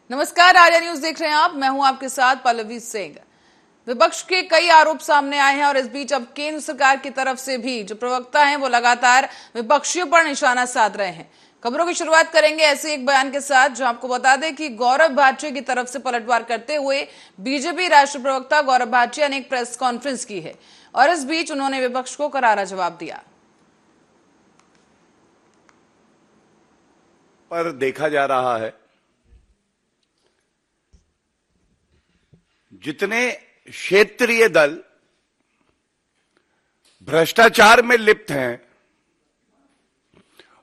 नमस्कार, आर्या न्यूज देख रहे हैं आप। मैं हूं आपके साथ पल्लवी सिंह। विपक्ष के कई आरोप सामने आए हैं और इस बीच अब केंद्र सरकार की तरफ से भी जो प्रवक्ता हैं वो लगातार विपक्षियों पर निशाना साध रहे हैं। खबरों की शुरुआत करेंगे ऐसे एक बयान के साथ जो आपको बता दें कि गौरव भाटिया की तरफ से पलटवार करते हुए बीजेपी राष्ट्रीय प्रवक्ता गौरव भाटिया ने एक प्रेस कॉन्फ्रेंस की है और इस बीच उन्होंने विपक्ष को करारा जवाब दिया। पर देखा जा रहा है जितने क्षेत्रीय दल भ्रष्टाचार में लिप्त हैं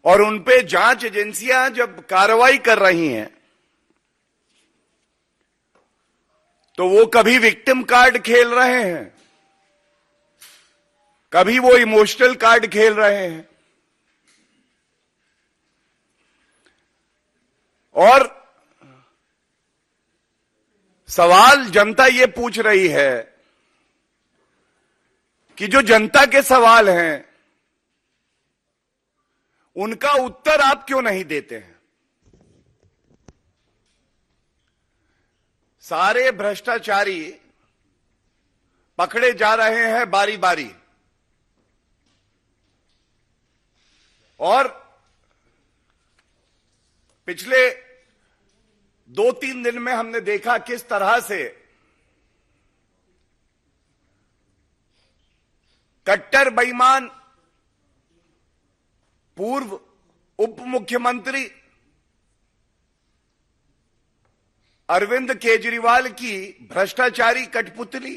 और उनपे जांच एजेंसियां जब कार्रवाई कर रही हैं तो वो कभी विक्टिम कार्ड खेल रहे हैं, कभी वो इमोशनल कार्ड खेल रहे हैं और सवाल जनता ये पूछ रही है कि जो जनता के सवाल हैं उनका उत्तर आप क्यों नहीं देते हैं। सारे भ्रष्टाचारी पकड़े जा रहे हैं बारी बारी और पिछले 2-3 दिन में हमने देखा किस तरह से कट्टर बेईमान पूर्व उप मुख्यमंत्री अरविंद केजरीवाल की भ्रष्टाचारी कठपुतली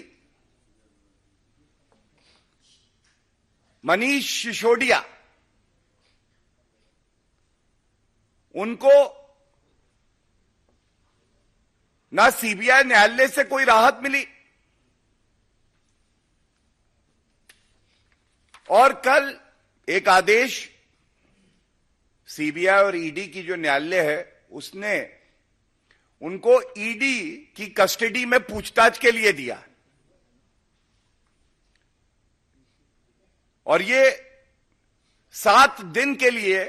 मनीष सिसोदिया, उनको ना सीबीआई न्यायालय से कोई राहत मिली और कल एक आदेश सीबीआई और ईडी की जो न्यायालय है उसने उनको ईडी की कस्टडी में पूछताछ के लिए दिया और ये 7 दिन के लिए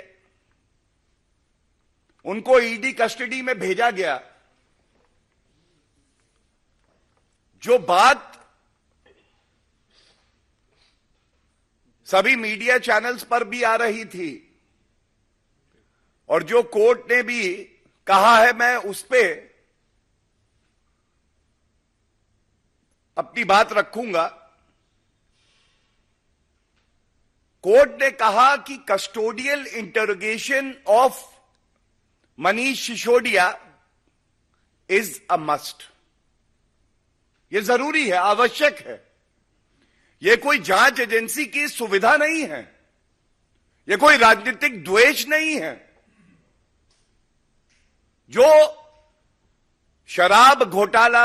उनको ईडी कस्टडी में भेजा गया। जो बात सभी मीडिया चैनल्स पर भी आ रही थी और जो कोर्ट ने भी कहा है, मैं उस पे अपनी बात रखूंगा। कोर्ट ने कहा कि custodial interrogation of Manish Sisodia is a must. यह जरूरी है, आवश्यक है। यह कोई जांच एजेंसी की सुविधा नहीं है, यह कोई राजनीतिक द्वेष नहीं है। जो शराब घोटाला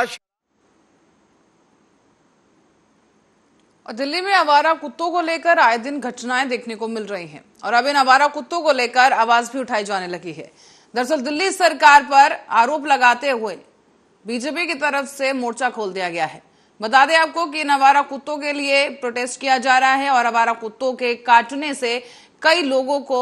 और दिल्ली में आवारा कुत्तों को लेकर आए दिन घटनाएं देखने को मिल रही हैं और अब इन आवारा कुत्तों को लेकर आवाज भी उठाई जाने लगी है। दरअसल दिल्ली सरकार पर आरोप लगाते हुए बीजेपी की तरफ से मोर्चा खोल दिया गया है। बता दें आपको कि इन आवारा कुत्तों के लिए प्रोटेस्ट किया जा रहा है और आवारा कुत्तों के काटने से कई लोगों को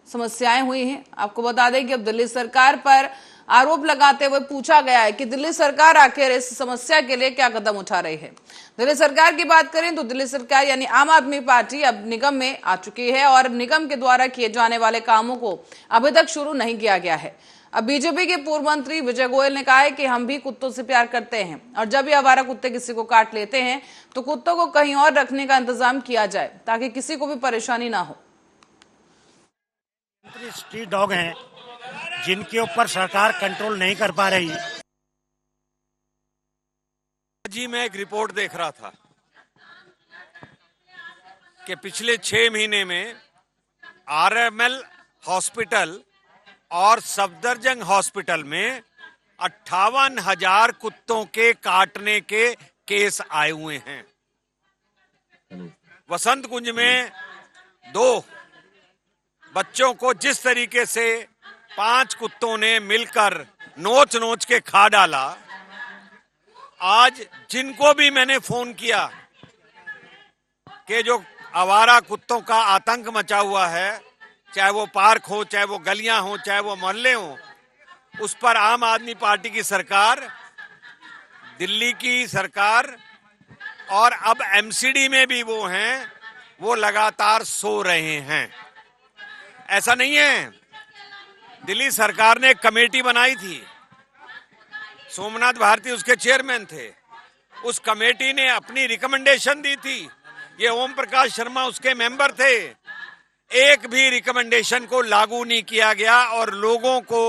समस्याएं हुई हैं। आपको बता दें कि अब दिल्ली सरकार पर आरोप लगाते हुए पूछा गया है कि दिल्ली सरकार आखिर इस समस्या के लिए क्या कदम उठा रही है। दिल्ली सरकार की बात करें तो दिल्ली सरकार यानी आम आदमी पार्टी अब निगम में आ चुकी है और निगम के द्वारा किए जाने वाले कामों को अभी तक शुरू नहीं किया गया है। अब बीजेपी के पूर्व मंत्री विजय गोयल ने कहा है कि हम भी कुत्तों से प्यार करते हैं और जब ये आवारा कुत्ते किसी को काट लेते हैं तो कुत्तों को कहीं और रखने का इंतजाम किया जाए ताकि किसी को भी परेशानी ना हो। स्ट्रीट डॉग हैं जिनके ऊपर सरकार कंट्रोल नहीं कर पा रही। जी मैं एक रिपोर्ट देख रहा था कि पिछले 6 महीने में आरएमएल हॉस्पिटल और सफदरजंग हॉस्पिटल में 58,000 कुत्तों के काटने के केस आए हुए हैं। वसंत कुंज में 2 बच्चों को जिस तरीके से 5 कुत्तों ने मिलकर नोच नोच के खा डाला, आज जिनको भी मैंने फोन किया कि जो आवारा कुत्तों का आतंक मचा हुआ है, चाहे वो पार्क हो, चाहे वो गलियां हो, चाहे वो मोहल्ले हो, उस पर आम आदमी पार्टी की सरकार, दिल्ली की सरकार और अब एमसीडी में भी वो हैं, वो लगातार सो रहे हैं। ऐसा नहीं है, दिल्ली सरकार ने एक कमेटी बनाई थी, सोमनाथ भारती उसके चेयरमैन थे। उस कमेटी ने अपनी रिकमेंडेशन दी थी, ये ओम प्रकाश शर्मा उसके मेंबर थे। एक भी रिकमेंडेशन को लागू नहीं किया गया और लोगों को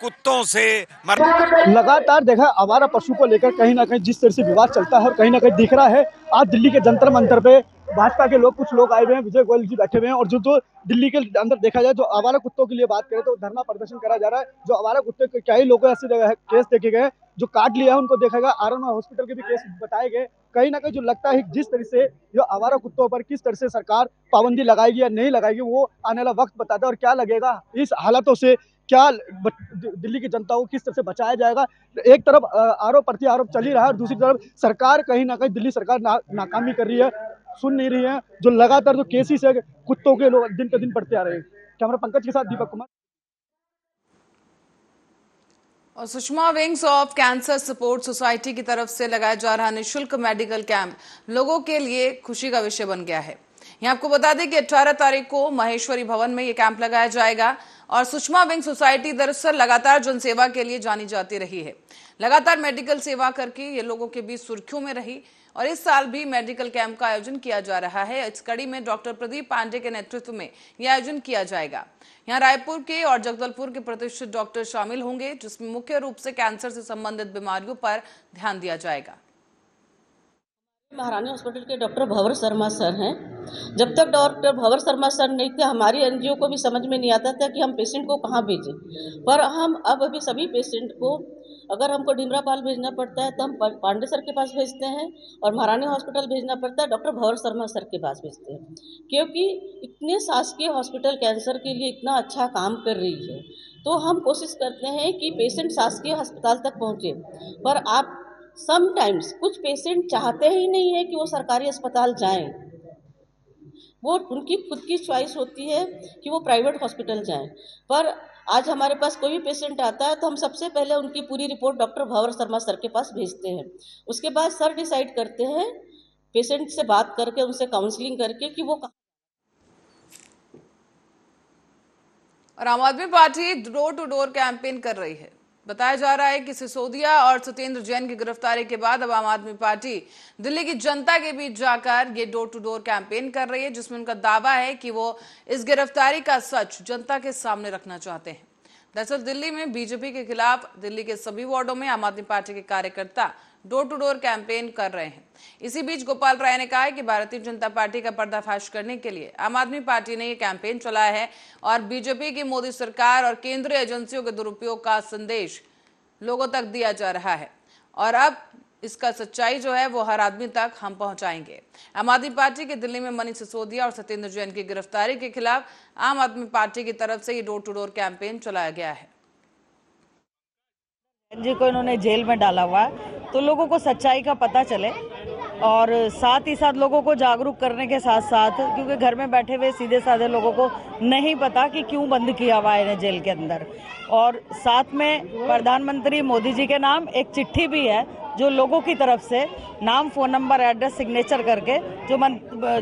कुत्तों से लगातार देखा आवारा पशु को लेकर कहीं ना कहीं जिस तरह से विवाद चलता है और कहीं ना कहीं दिख रहा है आज दिल्ली के जंतर मंतर पे भाजपा के लोग, कुछ लोग आए हुए हैं, विजय गोयल जी बैठे हुए हैं और जो दिल्ली के अंदर देखा जाए जो आवारा कुत्तों के लिए बात करें तो धरना प्रदर्शन करा जा रहा है। जो आवारा कुत्ते के कई लोगों ऐसे केस देखे गए, जो काट लिया है उनको देखा गया, आरएन हॉस्पिटल के भी केस बताए गए। कहीं ना कहीं जो लगता है जिस तरह से जो आवारा कुत्तों पर किस तरह से सरकार पाबंदी लगाएगी या नहीं लगाएगी वो आने वाला वक्त बताता है। और क्या लगेगा इस हालातों से, क्या दिल्ली की जनता को किस तरह से बचाया जाएगा। एक तरफ आरोप प्रति आरोप चल ही रहा है और दूसरी तरफ सरकार कहीं ना कहीं दिल्ली सरकार नाकामी कर रही है, सुन नहीं रही है। जो लगातार जो केसेस है कुत्तों के लोग दिन पे दिन बढ़ते आ रहे हैं। कैमरा पंकज के साथ दीपक कुमार। और Sushma wings of cancer support society की तरफ से लगाया जा रहा निःशुल्क मेडिकल कैंप लोगों के लिए खुशी का विषय बन गया है। यहाँ आपको बता दें कि 18 तारीख को महेश्वरी भवन में ये कैंप लगाया जाएगा। और सुषमा विंग सोसाइटी दरअसल लगातार जनसेवा के लिए जानी जाती रही है, लगातार मेडिकल सेवा करके ये लोगों के बीच सुर्खियों में रही और इस साल भी मेडिकल कैंप का आयोजन किया जा रहा है। इस कड़ी में डॉक्टर प्रदीप पांडे के नेतृत्व में यह आयोजन किया जाएगा। यहाँ रायपुर के और जगदलपुर के प्रतिष्ठित डॉक्टर शामिल होंगे, जिसमें मुख्य रूप से कैंसर से संबंधित बीमारियों पर ध्यान दिया जाएगा। महारानी हॉस्पिटल के डॉक्टर भंवर शर्मा सर हैं। जब तक डॉक्टर भंवर शर्मा सर नहीं थे हमारी एनजीओ को भी समझ में नहीं आता था कि हम पेशेंट को कहाँ भेजें, पर हम अब अभी सभी पेशेंट को अगर हमको डिमरापाल भेजना पड़ता है तो हम पांडे सर के पास भेजते हैं और महारानी हॉस्पिटल भेजना पड़ता है डॉक्टर भंवर शर्मा सर के पास भेजते हैं, क्योंकि इतने शासकीय हॉस्पिटल कैंसर के लिए इतना अच्छा काम कर रही है। तो हम कोशिश करते हैं कि पेशेंट शासकीय अस्पताल तक पहुँचे, पर आप समटाइम्स कुछ पेशेंट चाहते ही नहीं है कि वो सरकारी अस्पताल जाएं, वो उनकी खुद की चॉइस होती है कि वो प्राइवेट हॉस्पिटल जाएं। पर आज हमारे पास कोई भी पेशेंट आता है तो हम सबसे पहले उनकी पूरी रिपोर्ट डॉक्टर भंवर शर्मा सर के पास भेजते हैं। उसके बाद सर डिसाइड करते हैं पेशेंट से बात करके, उनसे काउंसलिंग करके कि वो। और Aam Aadmi Party door to door campaign कर रही है। बताया जा रहा है कि सिसोदिया और सत्येंद्र जैन की गिरफ्तारी के बाद अब आम आदमी पार्टी दिल्ली की जनता के बीच जाकर ये डोर टू डोर कैंपेन कर रही है, जिसमें उनका दावा है कि वो इस गिरफ्तारी का सच जनता के सामने रखना चाहते हैं। दरअसल दिल्ली में बीजेपी के खिलाफ दिल्ली के सभी वार्डों में आम आदमी पार्टी के कार्यकर्ता डोर टू डोर कैंपेन कर रहे हैं। इसी बीच गोपाल राय ने कहा है कि भारतीय जनता पार्टी का पर्दाफाश करने के लिए आम आदमी पार्टी ने ये कैंपेन चलाया है और बीजेपी की मोदी सरकार और केंद्रीय एजेंसियों के दुरुपयोग का संदेश लोगों तक दिया जा रहा है और अब इसका सच्चाई जो है वो हर आदमी तक हम पहुंचाएंगे। आम आदमी पार्टी के दिल्ली में मनीष सिसोदिया और सत्येंद्र जैन की गिरफ्तारी के खिलाफ आम आदमी पार्टी की तरफ से ये डोर टू डोर कैंपेन चलाया गया है। जी को इन्होंने जेल में डाला हुआ है तो लोगों को सच्चाई का पता चले और साथ ही साथ लोगों को जागरूक करने के साथ साथ, क्योंकि घर में बैठे हुए सीधे साधे लोगों को नहीं पता कि क्यों बंद किया हुआ है इन्हें जेल के अंदर। और साथ में प्रधानमंत्री मोदी जी के नाम एक चिट्ठी भी है जो लोगों की तरफ से नाम, फोन नंबर, एड्रेस, सिग्नेचर करके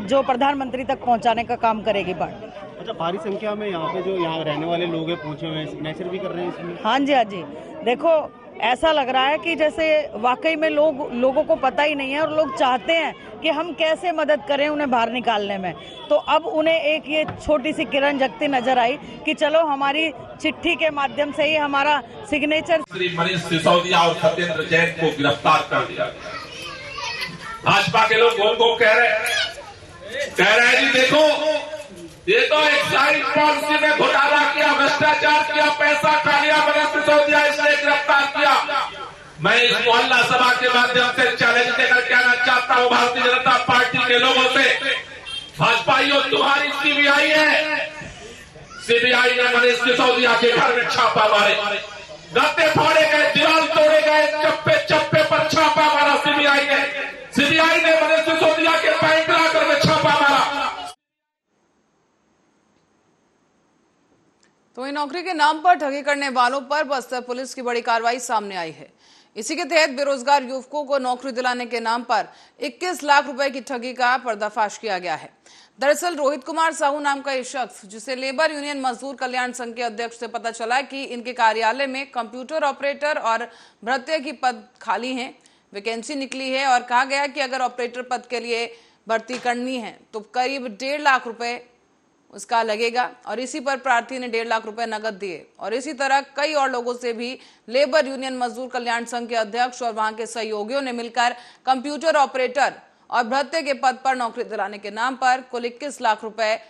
जो प्रधानमंत्री तक पहुंचाने का काम करेगी पार्टी। अच्छा, भारी संख्या में यहाँ पे जो यहाँ रहने वाले लोग हैं पहुंचे हुए हैं, सिग्नेचर भी कर रहे हैं इसमें। हाँ जी, देखो ऐसा लग रहा है कि जैसे वाकई में लोगों को पता ही नहीं है और लोग चाहते हैं कि हम कैसे मदद करें उन्हें बाहर निकालने में। तो अब उन्हें एक ये छोटी सी किरण जगती नजर आई कि चलो हमारी चिट्ठी के माध्यम से ही हमारा सिग्नेचर। श्री मनीष सिसोदिया और सत्येंद्र जैन को गिरफ्तार कर दिया गया। भाजपा के लोग उनको कह रहे हैं जी देखो ये तो एक्साइज पॉलिसी में घोटाला किया, भ्रष्टाचार किया, पैसा खा लिया, मनीष सिसोदिया इसलिए गिरफ्तार किया। मैं इस मोहल्ला सभा के माध्यम से चैलेंज देकर कहना चाहता हूं भारतीय जनता पार्टी के लोगों से, भाजपाइयों तुम्हारी सीबीआई है, सीबीआई ने मनीष सिसोदिया के घर में छापा मारे, गत्ते फोड़े गए, दीवार तोड़े गए, चप्पे चप्पे पर छापा मारा सीबीआई ने मनीष सिसोदिया के बैंक लाकर में छापा मारा। तो वहीं नौकरी के नाम पर ठगी करने वालों पर बस्तर पुलिस की बड़ी कार्रवाई सामने आई है। इसी के तहत बेरोजगार युवकों को नौकरी दिलाने के नाम पर 21 लाख रुपए की ठगी का पर्दाफाश किया गया है। दरअसल रोहित कुमार साहू नाम का ये शख्स, जिसे लेबर यूनियन मजदूर कल्याण संघ के अध्यक्ष से पता चला कि इनके कार्यालय में कंप्यूटर ऑपरेटर और भृत्य की पद खाली हैं, वैकेंसी निकली है और कहा गया कि अगर ऑपरेटर पद के लिए भर्ती करनी है तो करीब 1.5 लाख रुपए उसका लगेगा और इसी पर प्रार्थी ने 1.5 लाख रुपए नकद दिए। और इसी तरह कई और लोगों से भी लेबर यूनियन मजदूर कल्याण संघ के अध्यक्ष और वहां के सहयोगियों ने मिलकर कंप्यूटर ऑपरेटर और भत्ते के पद पर नौकरी दिलाने के नाम पर कुल 21 लाख रुपए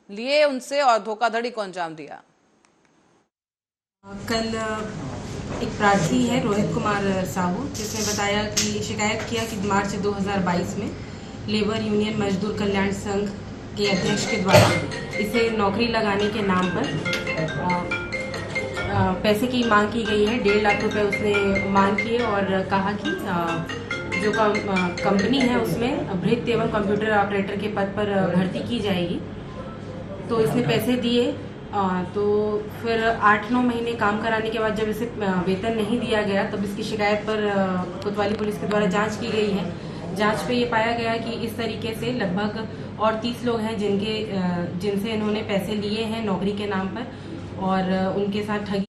लिए उनसे और धोखाधड़ी को अंजाम दिया। कल एक प्रार्थी है रोहित कुमार साहू, जिसने बताया कि शिकायत किया कि मार्च 2022 में लेबर यूनियन मजदूर कल्याण संघ के अध्यक्ष के द्वारा इसे नौकरी लगाने के नाम पर पैसे की मांग की गई है। 1.5 लाख रुपए उसने मांग किए और कहा कि जो कंपनी है उसमें भृत्य एवं कंप्यूटर ऑपरेटर के पद पर भर्ती की जाएगी। तो इसने पैसे दिए, तो फिर 8-9 महीने काम कराने के बाद जब इसे वेतन नहीं दिया गया तब इसकी शिकायत पर कोतवाली पुलिस के द्वारा जांच की गई है। जांच पे ये पाया गया कि इस तरीके से लगभग और 30 लोग हैं जिनसे इन्होंने पैसे लिए हैं नौकरी के नाम पर और उनके साथ ठगी।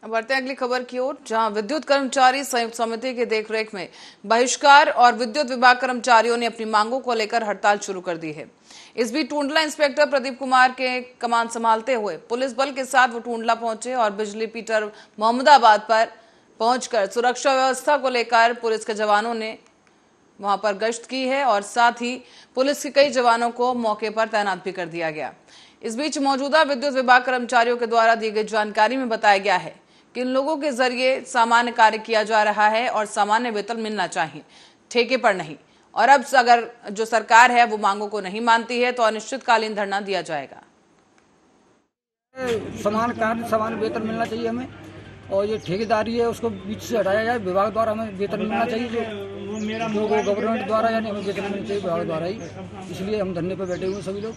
अब बढ़ते हैं अगली खबर की ओर, जहां विद्युत कर्मचारी संयुक्त समिति की देखरेख में बहिष्कार और विद्युत विभाग कर्मचारियों ने अपनी मांगों को लेकर हड़ताल शुरू कर दी है। इस बीच टूंडला इंस्पेक्टर प्रदीप कुमार के कमान संभालते हुए पुलिस बल के साथ वो टूंडला पहुंचे और बिजली पीटर मोहम्मदाबाद पर पहुंचकर सुरक्षा व्यवस्था को लेकर पुलिस के जवानों ने वहां पर गश्त की है और साथ ही पुलिस के कई जवानों को मौके पर तैनात भी कर दिया गया। इस बीच मौजूदा विद्युत विभाग कर्मचारियों के द्वारा दी गई जानकारी में बताया गया है कि इन लोगों के जरिए सामान्य कार्य किया जा रहा है और सामान्य वेतन मिलना चाहिए, ठेके पर नहीं। और अब अगर जो सरकार है वो मांगों को नहीं मानती है तो अनिश्चितकालीन धरना दिया जाएगा। समान कार्य समान वेतन मिलना चाहिए हमें, और ये ठेकेदारी है उसको बीच से हटाया जाए। विभाग द्वारा हमें वेतन मिलना चाहिए, जो गवर्नमेंट द्वारा यानी हमें वेतन मिलना चाहिए विभाग द्वारा ही। इसलिए हम धरने पर बैठे हुए सभी लोग।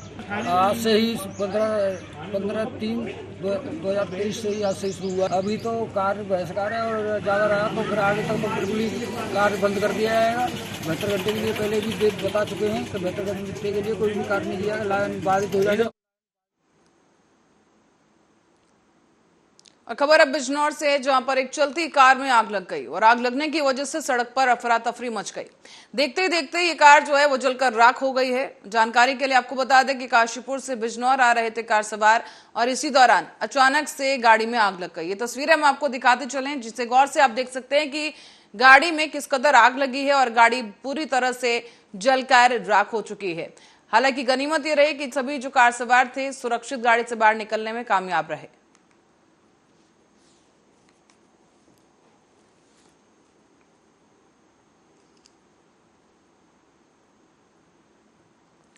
आज से ही 15/3/2023 से ही आज से शुरू हुआ। अभी तो कार्य बहिष्कार है और ज़्यादा रहा तो फिर आगे तक तो बिल्कुल ही कार्य बंद कर दिया जाएगा। 72 घंटे के लिए पहले भी डेट बता चुके हैं कि 72 घंटे के लिए कोई भी कार्य नहीं किया बाधित हो जाएगा। और खबर अब बिजनौर से है, जहां पर एक चलती कार में आग लग गई और आग लगने की वजह से सड़क पर अफरा तफरी मच गई। देखते ही देखते ये कार जो है वो जलकर राख हो गई है। जानकारी के लिए आपको बता दें कि काशीपुर से बिजनौर आ रहे थे कार सवार और इसी दौरान अचानक से गाड़ी में आग लग गई। ये तस्वीरें हम आपको दिखाते चलें, जिससे गौर से आप देख सकते हैं कि गाड़ी में किस कदर आग लगी है और गाड़ी पूरी तरह से जलकर राख हो चुकी है। हालांकि गनीमत ये रही कि सभी जो कार सवार थे सुरक्षित गाड़ी से बाहर निकलने में कामयाब रहे।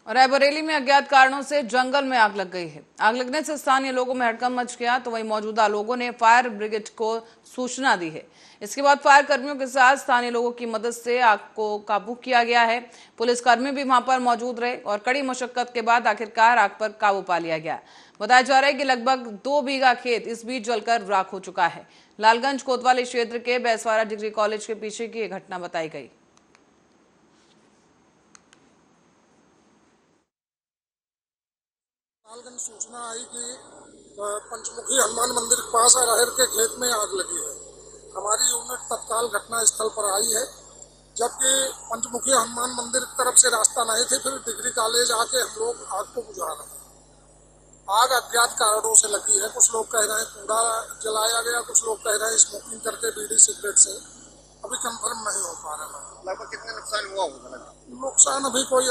और रायबरेली में अज्ञात कारणों से जंगल में आग लग गई है। आग लगने से स्थानीय लोगों में हड़कंप मच गया, तो वहीं मौजूदा लोगों ने फायर ब्रिगेड को सूचना दी है। इसके बाद फायर कर्मियों के साथ स्थानीय लोगों की मदद से आग को काबू किया गया है। पुलिसकर्मी भी वहां पर मौजूद रहे और कड़ी मशक्कत के बाद आखिरकार आग पर काबू पा लिया गया। बताया जा रहा है कि लगभग 2 बीघा खेत इस बीच जलकर राख हो चुका है। लालगंज कोतवाली क्षेत्र के बैसवाड़ा डिग्री कॉलेज के पीछे की यह घटना बताई गई। लालगंज सूचना आई कि पंचमुखी हनुमान मंदिर के पास अरहर के खेत में आग लगी है। हमारी यूनिट तत्काल घटना स्थल पर आई है, जबकि पंचमुखी हनुमान मंदिर की तरफ से रास्ता नहीं थे, फिर डिग्री कॉलेज आके हम लोग आग को बुझा रहे हैं। आग अज्ञात कारणों से लगी है। कुछ लोग कह रहे हैं कूड़ा जलाया गया, कुछ लोग कह रहे हैं स्मोकिंग करके बीड़ी सिगरेट से। अभी कंफर्म नहीं हो पा रहा है। लगभग कितने नुकसान हुआ होगा? नुकसान अभी कोई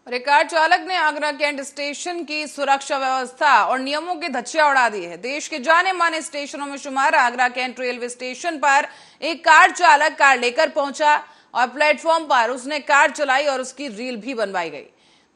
कार चालक ने आगरा कैंट स्टेशन की सुरक्षा व्यवस्था और नियमों की धज्जियां उड़ा दी है। देश के जाने माने स्टेशनों में शुमार आगरा कैंट रेलवे स्टेशन पर एक कार चालक कार लेकर पहुंचा और प्लेटफॉर्म पर उसने कार चलाई और उसकी रील भी बनवाई गई।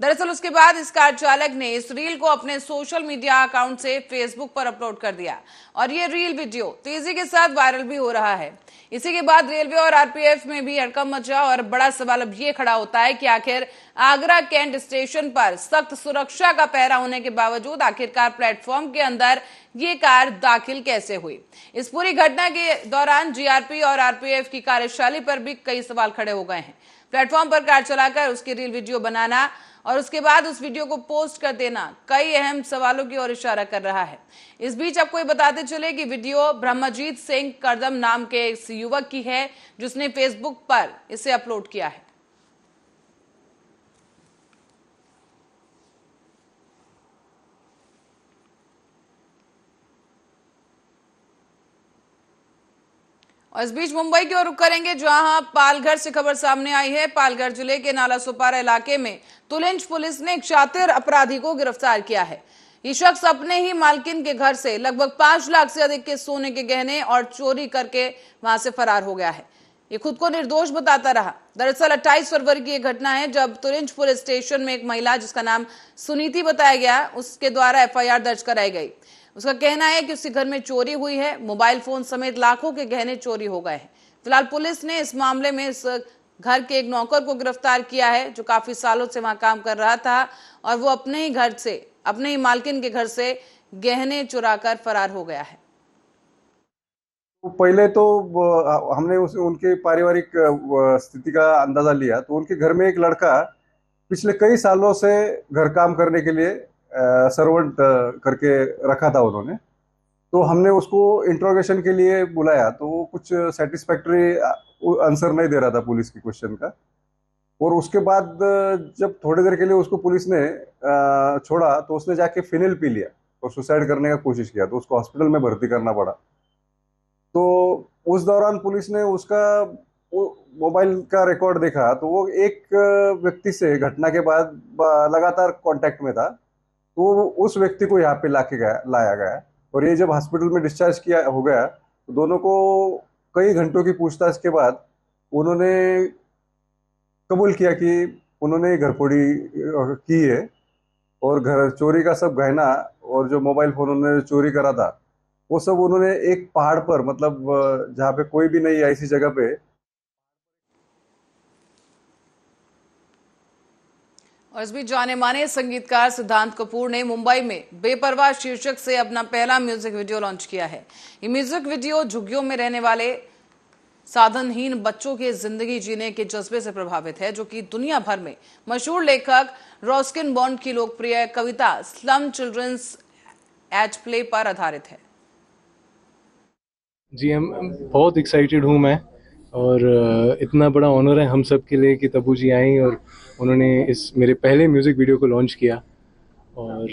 दरअसल उसके बाद इस कार चालक ने इस रील को अपने सोशल मीडिया अकाउंट से फेसबुक पर अपलोड कर दिया और ये रील वीडियो तेजी के साथ वायरल भी हो रहा है। इसी के बाद रेलवे और आरपीएफ में भी हड़कंप मचा और बड़ा सवाल अब ये खड़ा होता है कि आखिर आगरा कैंट स्टेशन पर सख्त सुरक्षा का पहरा होने के बावजूद आखिरकार प्लेटफॉर्म के अंदर ये कार दाखिल कैसे हुई। इस पूरी घटना के दौरान जीआरपी और आरपीएफ की कार्यशैली पर भी कई सवाल खड़े हो गए हैं। प्लेटफॉर्म पर कार चलाकर उसकी रील वीडियो बनाना और उसके बाद उस वीडियो को पोस्ट कर देना कई अहम सवालों की ओर इशारा कर रहा है। इस बीच आपको ये बताते चले कि वीडियो ब्रह्मजीत सिंह करदम नाम के इस युवक की है जिसने फेसबुक पर इसे अपलोड किया है। और इस बीच मुंबई की ओर रुख करेंगे जहां पालघर से खबर सामने आई है। पालघर जिले के नालासोपारा इलाके में तुलिंज पुलिस ने एक शातिर अपराधी को गिरफ्तार किया है। ये शख्स अपने ही मालकिन के घर से लगभग 5 लाख से अधिक के सोने के गहने और चोरी करके वहां से फरार हो गया है। ये खुद को निर्दोष बताता रहा। दरअसल 28 फरवरी की यह घटना है जब तुलिंज पुलिस स्टेशन में एक महिला जिसका नाम सुनीति बताया गया उसके द्वारा एफआईआर दर्ज कराई गई। उसका कहना है कि उसके घर में चोरी हुई है, मोबाइल फोन समेत लाखों के गहने चोरी हो गए हैं। फिलहाल पुलिस ने इस मामले में इस घर के एक नौकर को गिरफ्तार किया है जो काफी सालों से वहां काम कर रहा था और वो अपने ही घर से, अपने ही मालकिन के घर से गहने चुराकर फरार हो गया है। पहले तो हमने उनके पारिवारिक स्थिति का अंदाजा लिया तो उनके घर में एक लड़का पिछले कई सालों से घर काम करने के लिए सर्वेंट करके रखा था उन्होंने। तो हमने उसको इंट्रोगेशन के लिए बुलाया तो वो कुछ सेटिस्फैक्टरी आंसर नहीं दे रहा था पुलिस के क्वेश्चन का। और उसके बाद जब थोड़ी देर के लिए उसको पुलिस ने छोड़ा तो उसने जाके फिनिल पी लिया और सुसाइड करने का कोशिश किया तो उसको हॉस्पिटल में भर्ती करना पड़ा। तो उस दौरान पुलिस ने उसका मोबाइल का रिकॉर्ड देखा तो वो एक व्यक्ति से घटना के बाद लगातार कांटेक्ट में था। तो उस व्यक्ति को यहाँ पे लाया गया और ये जब हॉस्पिटल में डिस्चार्ज किया हो गया तो दोनों को कई घंटों की पूछताछ के बाद उन्होंने कबूल किया कि उन्होंने घरफोड़ी की है और घर चोरी का सब गहना और जो मोबाइल फोन उन्होंने चोरी करा था वो सब उन्होंने एक पहाड़ पर, मतलब जहाँ पे कोई भी नहीं है ऐसी जगह पे। और इस बीच जाने माने संगीतकार सिद्धांत कपूर ने मुंबई में बेपरवाह शीर्षक से अपना पहला म्यूजिक वीडियो लॉन्च किया है। ये म्यूजिक वीडियो झुग्गियों में रहने वाले साधनहीन बच्चों के जिंदगी जीने के जज्बे से प्रभावित है जो कि दुनिया भर में मशहूर लेखक रस्किन बॉन्ड की लोकप्रिय कविता स्लम चिल्ड्रंस एट प्ले पर आधारित है। जी हम बहुत एक्साइटेड हूँ मैं और इतना बड़ा ऑनर है हम सब के लिए कि तब्बू जी आई और उन्होंने इस मेरे पहले म्यूज़िक वीडियो को लॉन्च किया। और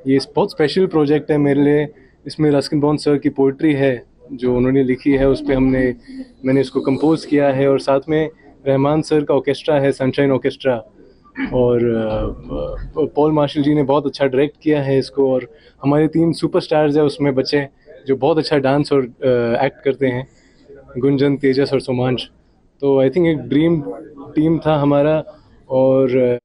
ये बहुत स्पेशल प्रोजेक्ट है मेरे लिए। इसमें रस्किन बॉन्ड सर की पोइट्री है जो उन्होंने लिखी है, उस पर मैंने इसको कंपोज किया है और साथ में रहमान सर का ऑर्केस्ट्रा है, सनशाइन ऑर्केस्ट्रा, और पॉल मार्शल जी ने बहुत अच्छा डायरेक्ट किया है इसको। और हमारे 3 सुपरस्टार्स हैं उसमें बच्चे जो बहुत अच्छा डांस और एक्ट करते हैं, गुंजन, तेजस और सोमांश। तो आई थिंक एक ड्रीम टीम था हमारा। और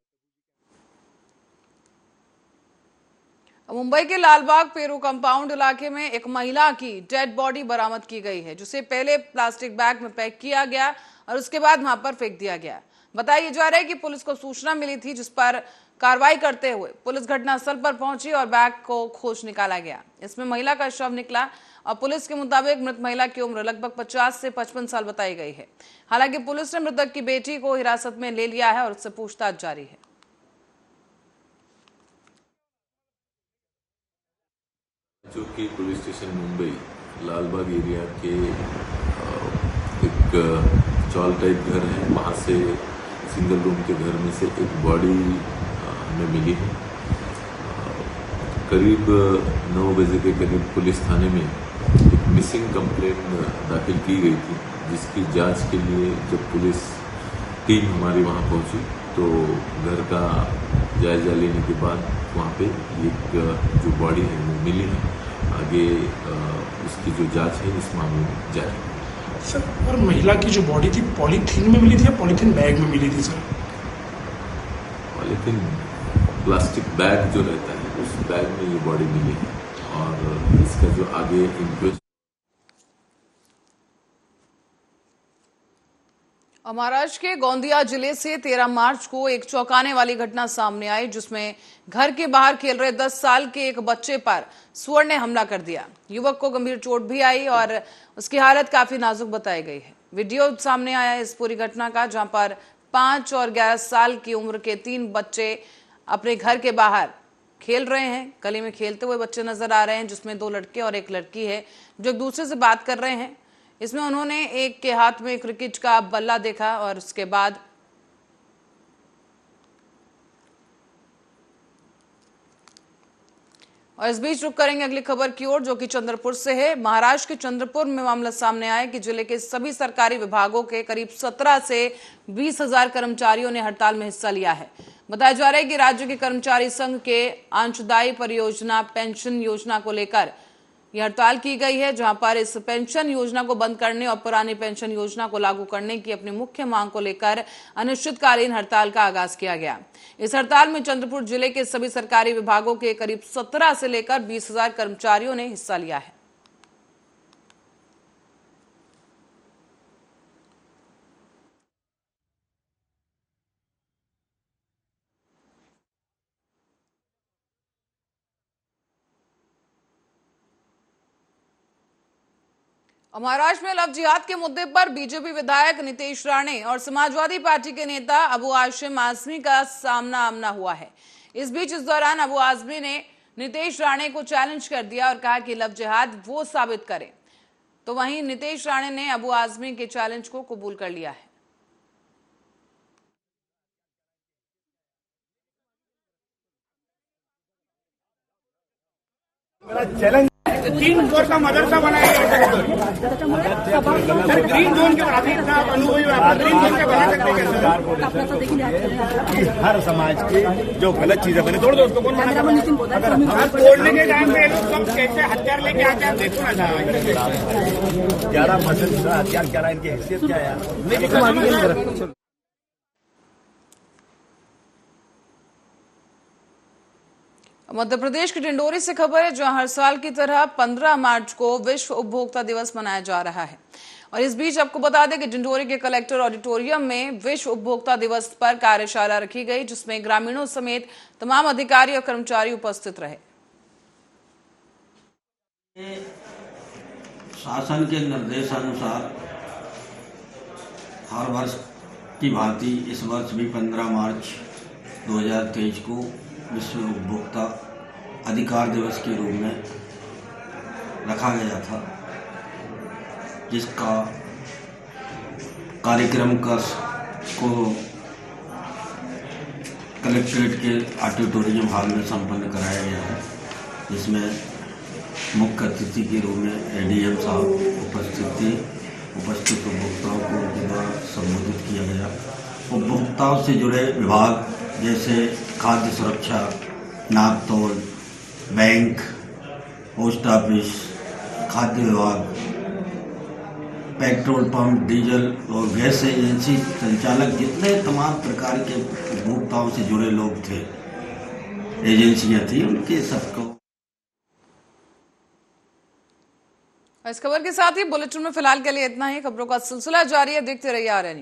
मुंबई के लालबाग पेरू कंपाउंड इलाके में एक महिला की डेड बॉडी बरामद की गई है जिसे पहले प्लास्टिक बैग में पैक किया गया और उसके बाद वहां पर फेंक दिया गया। बताया जा रहा है कि पुलिस को सूचना मिली थी जिस पर कार्रवाई करते हुए पुलिस घटनास्थल पर पहुंची और बैग को खोज निकाला गया। इसमें महिला का शव निकला और पुलिस के मुताबिक मृत महिला की उम्र लगभग 50 से 55 साल बताई गई है। हालांकि पुलिस ने मृतक की बेटी को हिरासत में ले लिया है और उससे पूछताछ जारी है। जो कि police station Mumbai Lalbaug area के एक चॉल टाइप घर है, वहाँ से सिंगल रूम के घर में से एक बॉडी हमें मिली है। करीब 9 बजे के करीब पुलिस थाने में एक मिसिंग कंप्लेंट दाखिल की गई थी, जिसकी जांच के लिए जब पुलिस टीम हमारी वहाँ पहुँची तो घर का जायजा लेने के बाद वहाँ पे एक जो बॉडी है वो मिली है। आगे उसकी जो जांच है इस मामले में जारी है। सर, और महिला की जो बॉडी थी पॉलीथीन में मिली थी या पॉलीथीन बैग में मिली थी सर? लेकिन प्लास्टिक बैग जो रहता है उस बैग में ये बॉडी मिली है और इसका जो आगे इंक्वेस्ट। महाराष्ट्र के गोंदिया जिले से 13 मार्च को एक चौंकाने वाली घटना सामने आई, जिसमें घर के बाहर खेल रहे 10 साल के एक बच्चे पर सुअर ने हमला कर दिया। युवक को गंभीर चोट भी आई और उसकी हालत काफी नाजुक बताई गई है। वीडियो सामने आया है इस पूरी घटना का, जहां पर 5 और 11 साल की उम्र के 3 बच्चे अपने घर के बाहर खेल रहे हैं। गली में खेलते हुए बच्चे नजर आ रहे हैं, जिसमें 2 लड़के और 1 लड़की है जो एक दूसरे से बात कर रहे हैं। इसमें उन्होंने एक के हाथ में क्रिकेट का बल्ला देखा और उसके बाद इस बीच रुक करेंगे अगली खबर की ओर, जो कि चंद्रपुर से है। महाराष्ट्र के चंद्रपुर में मामला सामने आया कि जिले के सभी सरकारी विभागों के करीब 17 से 20,000 कर्मचारियों ने हड़ताल में हिस्सा लिया है। बताया जा रहा है कि राज्य के कर्मचारी संघ के अंशदायी परियोजना पेंशन योजना को लेकर यह हड़ताल की गई है, जहां पर इस पेंशन योजना को बंद करने और पुरानी पेंशन योजना को लागू करने की अपनी मुख्य मांग को लेकर अनिश्चितकालीन हड़ताल का आगाज किया गया। इस हड़ताल में चंद्रपुर जिले के सभी सरकारी विभागों के करीब 17 से लेकर 20,000 कर्मचारियों ने हिस्सा लिया है। महाराष्ट्र में लव जिहाद के मुद्दे पर बीजेपी विधायक नितेश राणे और समाजवादी पार्टी के नेता अबू हाशिम आजमी का सामना आमना हुआ है। इस बीच इस दौरान अबू आजमी ने नितेश राणे को चैलेंज कर दिया और कहा कि लव जिहाद वो साबित करें, तो वहीं नितेश राणे ने अबू आजमी के चैलेंज को कबूल कर लिया है। चैलेंज 3 फ्लोर का मदरसा बनाया गया सर, ग्रीन जोन के अभी इतना अनुभवी ग्रीन जोन के बना सकते हैं। हर समाज की जो गलत चीजें बने तोड़ दो, उसको कौन मना कर, अगर हम तोड़ने के टाइम पे लोग सब कैसे हथियार लेके आते हैं देखो ना साहब। 11% हथियार क्या रहा, इनकी हैसियत क्या है। मध्य प्रदेश के डिंडोरी से खबर है, जहां हर साल की तरह 15 मार्च को विश्व उपभोक्ता दिवस मनाया जा रहा है। और इस बीच आपको बता दें कि डिंडोरी के कलेक्टर ऑडिटोरियम में विश्व उपभोक्ता दिवस पर कार्यशाला रखी गई, जिसमें ग्रामीणों समेत तमाम अधिकारी और कर्मचारी उपस्थित रहे। शासन के निर्देशानुसार हर वर्ष की भांति इस वर्ष भी 15 मार्च 2023 को विश्व उपभोक्ता अधिकार दिवस के रूप में रखा गया था, जिसका कार्यक्रम को कलेक्ट्रेट के ऑडिटोरियम हॉल में संपन्न कराया गया है, जिसमें मुख्य अतिथि के रूप में एडीएम साहब उपस्थित उपभोक्ताओं को उनके द्वारा संबोधित किया गया। उपभोक्ताओं से जुड़े विभाग जैसे खाद्य सुरक्षा, नाप तोल, बैंक, पोस्ट ऑफिस, खाद्य विभाग, पेट्रोल पंप, डीजल और गैस एजेंसी संचालक, जितने तमाम प्रकार के उपभोक्ताओं से जुड़े लोग थे, एजेंसियां थी, उनके सबको। इस खबर के साथ ही बुलेटिन में फिलहाल के लिए इतना ही। खबरों का सिलसिला जारी है, देखते रहिए RN।